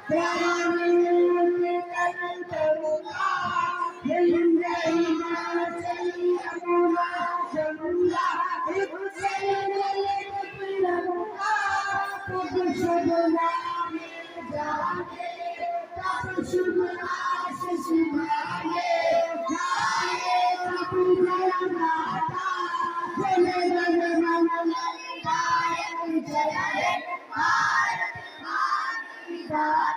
प्यारा मिलके कर करूँगा हिंद हिमाचली अमुना जमुना एक चले लगूंगा तब शुभ नाम जाने तब शुभ आशीष मांगे जाए तब जय माता जय जय मंगल गायक जय भारत माता